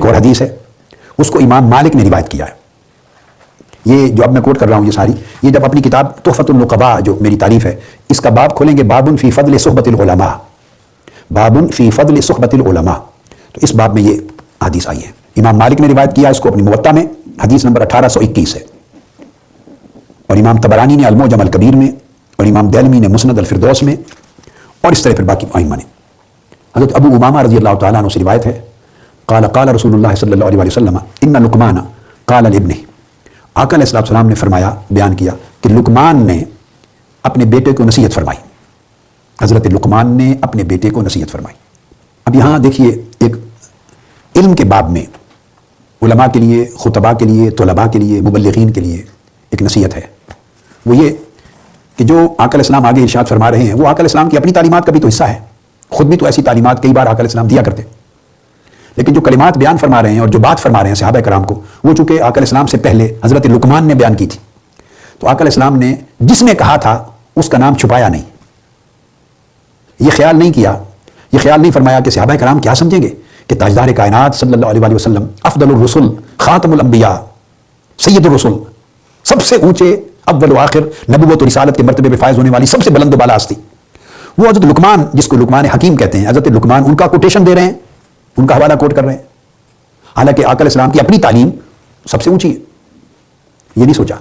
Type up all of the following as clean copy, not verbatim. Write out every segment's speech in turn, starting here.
اور حدیث ہے، اس کو امام مالک نے روایت کیا ہے. یہ جو اب میں کوٹ کر رہا ہوں یہ ساری، یہ جب اپنی کتاب تحفۃ النقباء جو میری تعریف ہے اس کا باب کھولیں گے، بابٌ فی فضل صحبت العلماء، بابٌ فی فضل صحبت العلماء، تو اس باب میں یہ حدیث آئی ہے. امام مالک نے روایت کیا اس کو اپنی موطا میں، حدیث نمبر 1821 ہے، اور امام طبرانی نے المعجم الکبیر میں، اور امام دیلمی نے مسند الفردوس میں، اور اس طرح پھر باقی ائمہ نے. حضرت ابو امامہ رضی اللہ تعالیٰ عنہ سے روایت ہے، قال قال رسول اللہ صلی اللہ علیہ وسلم ان لقمان قال لابنہ، آقا علیہ السلام نے فرمایا، بیان کیا کہ لقمان نے اپنے بیٹے کو نصیحت فرمائی. حضرت لقمان نے اپنے بیٹے کو نصیحت فرمائی. اب یہاں دیکھیے ایک علم کے باب میں علماء کے لیے، خطباء کے لیے، طلباء کے لیے، مبلغین کے لیے ایک نصیحت ہے. وہ یہ کہ جو آقا علیہ السلام آگے ارشاد فرما رہے ہیں وہ آقا علیہ السلام کی اپنی تعلیمات کا بھی تو حصہ ہے. خود بھی تو ایسی تعلیمات کئی بار آقا علیہ السلام دیا کرتے، لیکن جو کلمات بیان فرما رہے ہیں اور جو بات فرما رہے ہیں صحابہ کرام کو، وہ چونکہ آقا علیہ السلام سے پہلے حضرت لقمان نے بیان کی تھی، تو آقا علیہ السلام نے جس نے کہا تھا اس کا نام چھپایا نہیں. یہ خیال نہیں کیا، یہ خیال نہیں فرمایا کہ صحابہ کرام کیا سمجھیں گے کہ تاجدار کائنات صلی اللہ علیہ وسلم افضل الرسل خاتم الانبیاء سید الرسل، سب سے اونچے اول و آخر نبوت و رسالت کے مرتبے پہ فائز ہونے والی سب سے بلند و بالا ہستی، وہ حضرت لقمان جس کو لقمان حکیم کہتے ہیں، حضرت لقمان ان کا کوٹیشن دے رہے ہیں، ان کا حوالہ کوٹ کر رہے ہیں، حالانکہ آقا علیہ السلام کی اپنی تعلیم سب سے اونچی ہے. یہ نہیں سوچا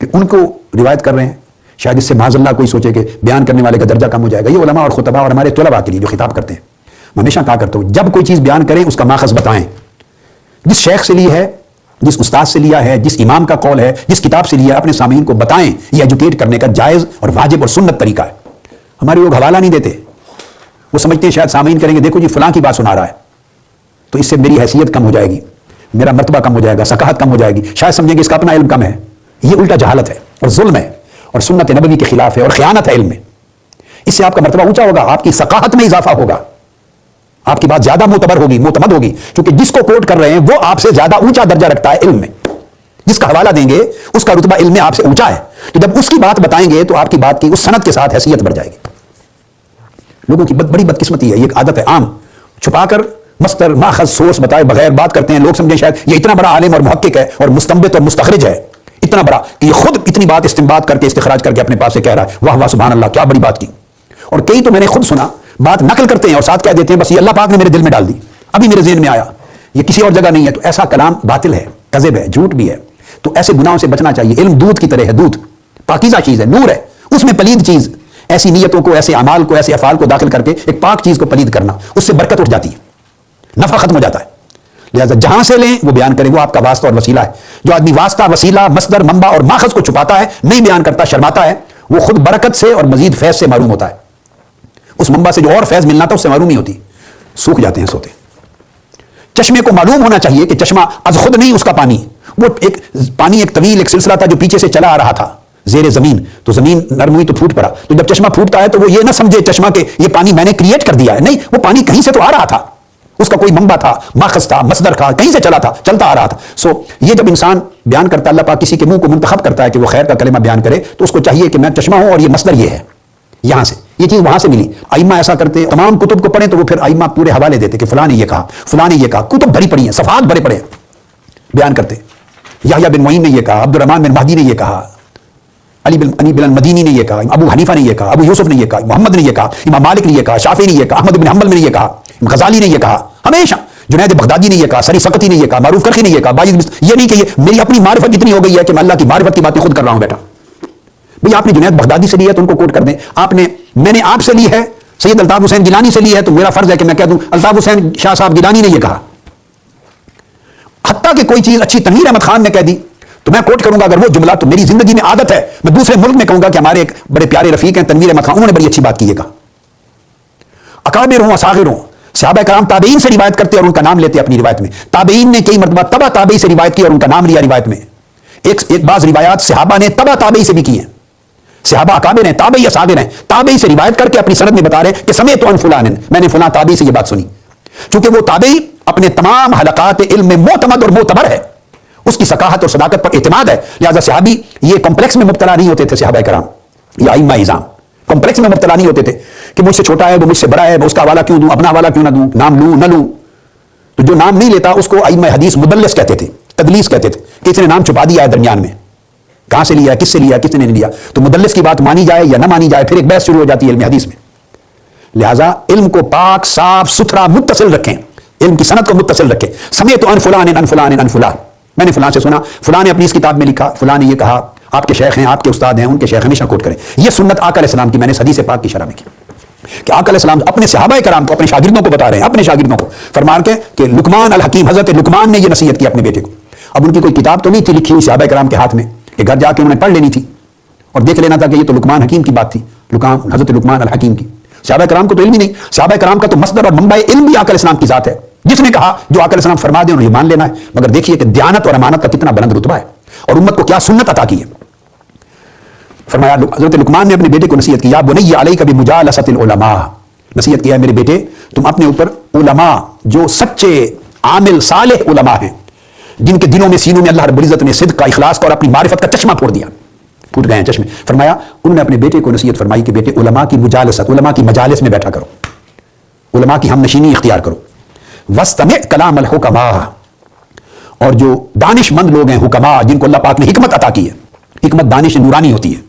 کہ ان کو روایت کر رہے ہیں، شاید اس سے معاذ اللہ کوئی سوچے کہ بیان کرنے والے کا درجہ کم ہو جائے گا. یہ علماء اور خطباء اور ہمارے طلباء کے لیے جو خطاب کرتے ہیں، میں ہمیشہ کہا کرتا ہوں جب کوئی چیز بیان کریں اس کا ماخذ بتائیں، جس شیخ سے لی ہے، جس استاد سے لیا ہے، جس امام کا قول ہے، جس کتاب سے لیا ہے، اپنے سامعین کو بتائیں. یہ ایجوکیٹ کرنے کا جائز اور واجب اور سنت طریقہ ہے. ہمارے لوگ حوالہ نہیں دیتے، وہ سمجھتے ہیں شاید سامعین کریں گے دیکھو جی فلاں کی بات سنا رہا ہے تو اس سے میری حیثیت کم ہو جائے گی، میرا مرتبہ کم ہو جائے گا، ثقافت کم ہو جائے گی، شاید سمجھیں گے اس کا اپنا علم کم ہے. یہ الٹا جہالت ہے اور ظلم ہے اور سنت نبوی کے خلاف ہے اور خیانت ہے علم میں. اس سے آپ کا مرتبہ اونچا ہوگا، آپ کی ثقافت میں اضافہ ہوگا، آپ کی بات زیادہ معتبر ہوگی، معتمد ہوگی، کیونکہ جس کو کوٹ کر رہے ہیں وہ آپ سے زیادہ اونچا درجہ رکھتا ہے علم میں. جس کا حوالہ دیں گے اس کا رتبہ علم میں آپ سے اونچا ہے، تو جب اس کی بات بتائیں گے تو آپ کی بات کی اس سند کے ساتھ حیثیت بڑھ جائے گی. لوگوں کی بڑی بدقسمتی ہے، یہ ایک عادت ہے عام، چھپا کر مصدر ماخذ سورس بتائے بغیر بات کرتے ہیں. لوگ سمجھیں شاید یہ اتنا بڑا عالم اور محقق ہے اور مستنبط اور مستخرج ہے، اتنا بڑا کہ یہ خود اتنی بات استنباط کر کے استخراج کر کے اپنے پاس سے کہہ رہا ہے. واہ واہ سبحان اللہ، کیا بڑی بات کی. اور کئی تو میں نے خود سنا بات نقل کرتے ہیں اور ساتھ کہہ دیتے ہیں بس یہ اللہ پاک نے میرے دل میں ڈال دی، ابھی میرے ذہن میں آیا، یہ کسی اور جگہ نہیں ہے. تو ایسا کلام باطل ہے، کذب ہے، جھوٹ بھی ہے. تو ایسے گناہوں سے بچنا چاہیے. علم دودھ کی طرح ہے، دودھ پاکیزہ چیز ہے، نور ہے، اس میں پلید چیز، ایسی نیتوں کو، ایسے اعمال کو، ایسے افعال کو داخل کر کے ایک پاک چیز کو پلید کرنا، اس سے برکت اٹھ جاتی ہے، نفع ختم ہو جاتا ہے. لہذا جہاں سے لیں وہ بیان کریں، وہ آپ کا واسطہ اور وسیلہ ہے. جو آدمی واسطہ، وسیلہ، مصدر، منبع اور ماخذ کو چھپاتا ہے، نہیں بیان کرتا، شرماتا ہے، وہ خود برکت سے اور مزید فیض سے محروم ہوتا ہے. اس منبع سے جو اور فیض ملنا تھا اس سے محروم نہیں ہوتی، سوکھ جاتے ہیں، سوتے. چشمے کو معلوم ہونا چاہیے کہ چشمہ از خود نہیں اس کا پانی، وہ ایک پانی ایک طویل ایک سلسلہ تھا جو پیچھے سے چلا آ رہا تھا زیر زمین، تو زمین نرم ہوئی تو پھوٹ پڑا. تو جب چشمہ پھوٹتا ہے تو وہ یہ نہ سمجھے چشمہ کہ یہ پانی میں نے کریٹ کر دیا ہے، نہیں، وہ پانی کہیں سے تو آ رہا تھا، اس کا کوئی منبع تھا، ماخذ تھا، مصدر تھا، کہیں سے چلا تھا، چلتا آ رہا تھا. یہ جب انسان بیان کرتا ہے، اللہ پاک کسی کے منہ کو منتخب کرتا ہے کہ وہ خیر کا کلمہ بیان کرے، تو اس کو چاہیے کہ میں چشمہ ہوں اور یہ مصدر یہ ہے، یہاں سے یہ چیز وہاں سے ملی. ائمہ ایسا کرتے، تمام کتب کو پڑھیں تو وہ پھر ائمہ پورے حوالے دیتے کہ فلاں نے یہ کہا، فلاں نے یہ کہا، کتب بھری پڑی ہیں، صفحات بھرے پڑے ہیں، بیان کرتے. یحییٰ بن معین نے یہ کہا، عبد الرحمن بن مہدی نے یہ کہا، علی بن المدینی نے یہ کہا، ابو حنیفہ نے یہ کہا، ابو یوسف نے یہ کہا، محمد نے یہ کہا، امام مالک نے یہ کہا، شافعی نے یہ کہا، احمد بن حنبل نے یہ کہا، غزالی نے یہ کہا، ہمیشہ جنید بغدادی نے یہ کہا، سری سقطی نے یہ کہا، معروف کرخی نے یہ کہا. یہ نہیں کہ یہ میری اپنی معرفت اتنی ہو گئی ہے کہ میں اللہ کی معرفت کی باتیں خود کر رہا ہوں بیٹا. بھئی آپ نے جنید بغدادی سے لی ہے تو ان کو کوٹ کر دیں، میں نے آپ سے لی ہے، سید الطاف حسین گیلانی سے لی ہے، تو میرا فرض ہے کہ میں کہہ دوں الطاف حسین شاہ صاحب گیلانی نے یہ کہا. حتیٰ کہ کوئی چیز اچھی تنویر احمد خان نے کہہ دی تو میں کوٹ کروں گا اگر وہ جملہ، تو میری زندگی میں عادت ہے میں دوسرے ملک میں کہوں گا کہ ہمارے ایک بڑے پیارے رفیق ہیں تنویر احمد خان، انہوں نے بڑی اچھی بات کی، یہ کہا. اکابر ہوں اصاغر ہوں، صحابہ کرام تابعین سے روایت کرتے اور ان کا نام لیتے اپنی روایت میں. تابعین نے کئی مرتبہ تبع تابعی سے روایت کی اور ان کا نام لیا روایت میں. ایک بعض روایات صحابہ نے تبع تابعی سے بھی کی ہیں، صحابہ اکابر ہیں، تابعی اصاغر ہیں، تابعی سے روایت کر کے اپنی سند میں بتا رہے ہیں کہ سمعت عن فلان، میں نے فلاں تابعی سے یہ بات سنی. چونکہ وہ تابعی اپنے تمام حلقات علم میں معتمد اور معتبر ہے، اس کی ثقافت اور صداقت پر اعتماد ہے. لہذا صحابی یہ کمپلیکس میں مبتلا نہیں ہوتے تھے. صحابہ کرام یا ائمہ اعظام کمپلیکس میں مبتلا نہیں ہوتے تھے کہ مجھ سے چھوٹا ہے، وہ مجھ سے بڑا ہے، میں اس کا حوالہ کیوں دوں، اپنا حوالہ کیوں نہ دوں، نام لوں نہ لوں. تو جو نام نہیں لیتا اس کو ائمہ حدیث مدلس کہتے تھے، تدلیس کہتے تھے کہ اس نے نام چھپا دیا ہے درمیان میں، کہاں سے لیا، کس سے لیا، کس نے نہیں لیا. تو مدلس کی بات مانی جائے یا نہ مانی جائے، پھر ایک بحث شروع ہو جاتی ہے علم حدیث میں. لہٰذا علم کو پاک صاف ستھرا متصل رکھیں، علم کی سند کو متصل رکھیں. سمیت عن فلان عن فلان عن فلان، میں نے فلان سے سنا، فلاں نے اپنی اس کتاب میں لکھا، فلاں نے یہ کہا، آپ کے شیخ ہیں، آپ کے استاد ہیں، ان کے شیخ ہمیشہ کوٹ کریں. یہ سنت آقا علیہ السلام کی میں نے حدیث پاک کی شرح میں کی کہ آقا علیہ السلام اپنے صحابہ کرام کو، اپنے شاگردوں کو بتا رہے ہیں، اپنے شاگردوں کو فرما کے کہ لقمان الحکیم، حضرت لقمان نے یہ نصیحت کی اپنے بیٹے کو. اب ان کی کوئی کتاب تو نہیں تھی لکھی ہوئی صحابہ کرام کے ہاتھ میں کہ گھر جا کے انہوں نے پڑھ لینی تھی اور دیکھ لینا تھا کہ یہ تو لقمان حکیم کی بات تھی، حضرت لقمان الحکیم کی. صحابہ کرام کو تو علم ہی نہیں. صحابہ کرام کا تو مصدر اور منبع علم بھی آقا علیہ السلام کی ذات ہے. جس نے کہا جو آقا علیہ السلام فرما دیں انہوں نے مان لینا ہے. مگر دیکھیے کہ دیانت اور امانت کا کتنا بلند رتبہ ہے اور امت کو کیا سنت عطا کی ہے. فرمایا حضرت لقمان نے اپنے بیٹے کو نصیحت کی، یا بنی علیک بمجالست العلماء، نصیحت کیا ہے میرے بیٹے تم اپنے اوپر علماء جو سچے عامل صالح علماء ہیں، جن کے دلوں میں سینوں میں اللہ رب العزت نے صدق کا، اخلاص کا اور اپنی معرفت کا چشمہ پھوڑ دیا، پھوٹ گئے ہیں چشمے. فرمایا انہوں نے اپنے بیٹے کو نصیحت فرمائی کہ بیٹے علماء کی مجالست، علماء کی مجالس میں بیٹھا کرو، علماء کی ہم نشینی اختیار کرو. واستمع کلام الحکماء، اور جو دانش مند لوگ ہیں حکماء، جن کو اللہ پاک نے حکمت عطا کی ہے. حکمت دانش نورانی ہوتی ہے،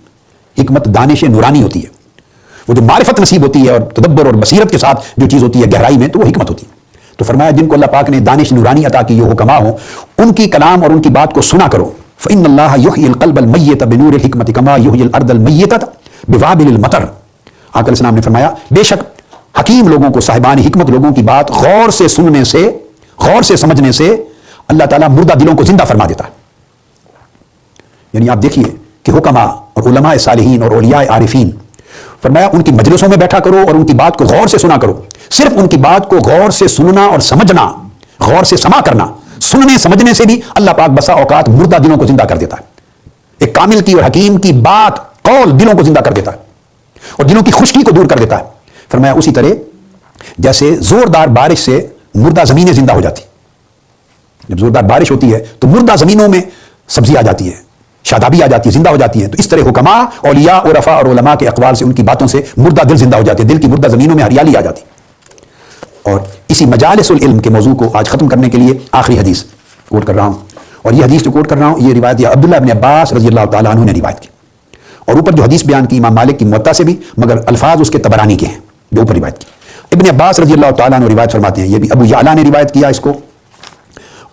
حکمت دانش نورانی ہوتی ہے. وہ جو معرفت نصیب ہوتی ہے اور تدبر اور بصیرت کے ساتھ جو چیز ہوتی ہے گہرائی میں، تو وہ حکمت ہوتی ہے. تو فرمایا جن کو اللہ پاک نے دانش نورانی عطا کی، جو حکماء ہوں، ان کی کلام اور ان کی بات کو سنا کرو. فإن اللہ یحیی القلب المیت بنور الحکمت کما یحیی الارض المیتۃ بوابل المطر. آقا علیہ السلام نے فرمایا بے شک حکیم لوگوں کو، صاحبان حکمت لوگوں کی بات غور سے سننے سے، غور سے سمجھنے سے اللہ تعالیٰ مردہ دلوں کو زندہ فرما دیتا ہے. یعنی آپ دیکھیے کہ حکماء اور علماء صالحین اور اولیاء عارفین، فرمایا ان کی مجلسوں میں بیٹھا کرو اور ان کی بات کو غور سے سنا کرو. صرف ان کی بات کو غور سے سننا اور سمجھنا، غور سے سما کرنا، سننے سمجھنے سے بھی اللہ پاک بسا اوقات مردہ دلوں کو زندہ کر دیتا ہے. ایک کامل کی اور حکیم کی بات، قول دلوں کو زندہ کر دیتا ہے اور دلوں کی خشکی کو دور کر دیتا ہے. فرمایا اسی طرح جیسے زوردار بارش سے مردہ زمینیں زندہ ہو جاتی، جب زوردار بارش ہوتی ہے تو مردہ زمینوں میں سبزی آ جاتی ہے، شادابی آ جاتی ہے، زندہ ہو جاتی ہے. تو اس طرح حکماء، اولیاء، عرفاء اور علماء کے اقوال سے، ان کی باتوں سے مردہ دل زندہ ہو جاتے ہیں، دل کی مردہ زمینوں میں ہریالی آ جاتی. اور اسی مجالس العلم کے موضوع کو آج ختم کرنے کے لیے آخری حدیث کوٹ کر رہا ہوں. اور یہ حدیث جو کوٹ کر رہا ہوں، یہ روایت یہ عبداللہ ابن عباس رضی اللہ تعالیٰ عنہ نے روایت کی. اور اوپر جو حدیث بیان کی امام مالک کی موطا سے بھی، مگر الفاظ اس کے طبرانی کے ہیں جو اوپر روایت کی. ابن عباس رضی اللہ تعالیٰ عنہ روایت فرماتے ہیں، یہ بھی ابو یعلا نے روایت کیا اس کو،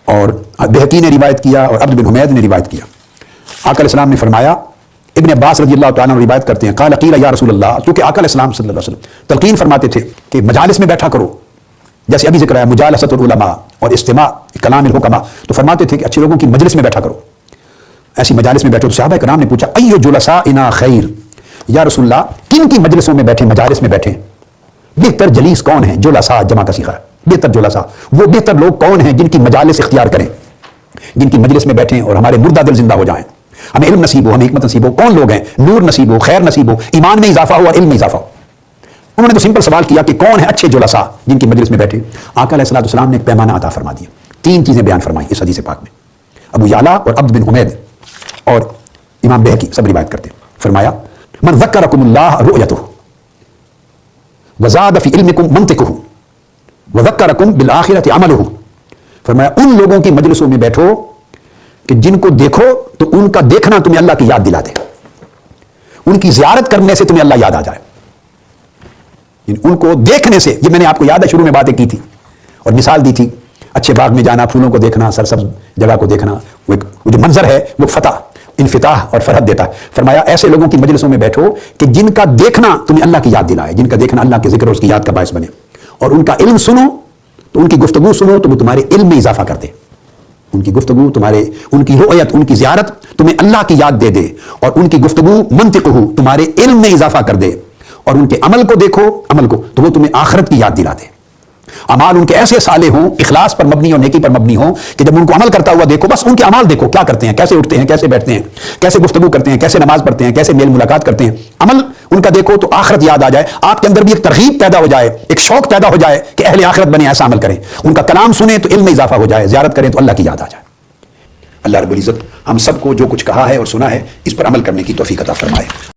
اور بہقی نے روایت کیا، اور عبد بن حمید نے روایت کیا. آقا علیہ السلام نے فرمایا، ابن عباس رضی اللہ تعالیٰ عنہ روایت کرتے ہیں، قال قیل یا رسول اللہ، کیونکہ آقا علیہ السلام صلی اللہ علیہ وسلم تلقین فرماتے تھے کہ مجالس میں بیٹھا کرو، جیسے ابھی ذکر ہے مجالست العلماء اور استماع کلام الحکماء. تو فرماتے تھے کہ اچھے لوگوں کی مجلس میں بیٹھا کرو، ایسی مجالس میں بیٹھو. تو صحابہ کرام نے پوچھا ایو جلسائنا خیر، یا رسول اللہ کن کی مجلسوں میں بیٹھیں، مجالس میں بیٹھیں؟ بہتر جلیس کون ہیں؟ جلساء جمع کا صیغہ ہے، بہتر جلساء، وہ بہتر لوگ کون ہیں جن کی مجالس اختیار کریں، جن کی مجلس میں بیٹھیں اور ہمارے مردہ دل زندہ ہو جائیں، ہمیں علم نصیب ہو، ہمیں حکمت نصیب ہو. کون لوگ ہیں؟ نور نصیب ہو، خیر نصیب ہو، ایمان میں اضافہ ہو اور علم میں اضافہ ہو. انہوں نے تو سمپل سوال کیا کہ کون ہے اچھے جلساء جن کی مجلس میں بیٹھے. آقا علیہ السلام نے ایک پیمانہ عطا فرما دیا، تین چیزیں بیان فرمائی اس حدیث پاک میں. ابو یعلا اور عبد بن حمید اور امام بہقی سب روایت کرتے ہیں. فرمایا من ذکرکم اللہ رؤیتہ وزاد فی علمکم منطقہ وذکرکم بالآخرۃ عملہ. فرمایا ان لوگوں کی مجلسوں میں بیٹھو کہ جن کو دیکھو تو ان کا دیکھنا تمہیں اللہ کی یاد دلا دے، ان کی زیارت کرنے سے تمہیں اللہ یاد آ جائے. ان کو دیکھنے سے، یہ میں نے آپ کو یاد ہے شروع میں باتیں کی تھی اور مثال دی تھی، اچھے باغ میں جانا، پھولوں کو دیکھنا، سرسبز جگہ کو دیکھنا، وہ جو منظر ہے وہ فتح، انفتاح اور فرحت دیتا ہے. فرمایا ایسے لوگوں کی مجلسوں میں بیٹھو کہ جن کا دیکھنا تمہیں اللہ کی یاد دلائے، جن کا دیکھنا اللہ کے ذکر اور اس کی یاد کا باعث بنے. اور ان کا علم سنو تو ان کی گفتگو سنو تو وہ تمہارے علم میں اضافہ کر دے. ان کی گفتگو تمہارے، ان کی رؤیت، ان کی زیارت تمہیں اللہ کی یاد دے دے، اور ان کی گفتگو منطق ہو تمہارے علم میں اضافہ کر دے. اور ان کے عمل کو دیکھو، عمل کو تو وہ تمہیں آخرت کی یاد دلا دے. اعمال ان کے ایسے صالح ہوں، اخلاص پر مبنی اور نیکی پر مبنی ہوں کہ جب ان کو عمل کرتا ہوا دیکھو، بس ان کے اعمال دیکھو، کیا کرتے ہیں، کیسے اٹھتے ہیں، کیسے بیٹھتے ہیں، کیسے گفتگو کرتے ہیں، کیسے نماز پڑھتے ہیں، کیسے میل ملاقات کرتے ہیں. عمل ان کا دیکھو تو آخرت یاد آ جائے، آپ کے اندر بھی ایک ترغیب پیدا ہو جائے، ایک شوق پیدا ہو جائے کہ اہل آخرت بنے، ایسا عمل کریں. ان کا کلام سنیں تو علم میں اضافہ ہو جائے، زیارت کریں تو اللہ کی یاد آ جائے. اللہ رب العزت ہم سب کو جو کچھ کہا ہے اور سنا ہے اس پر عمل کرنے کی توفیق عطا فرمائے.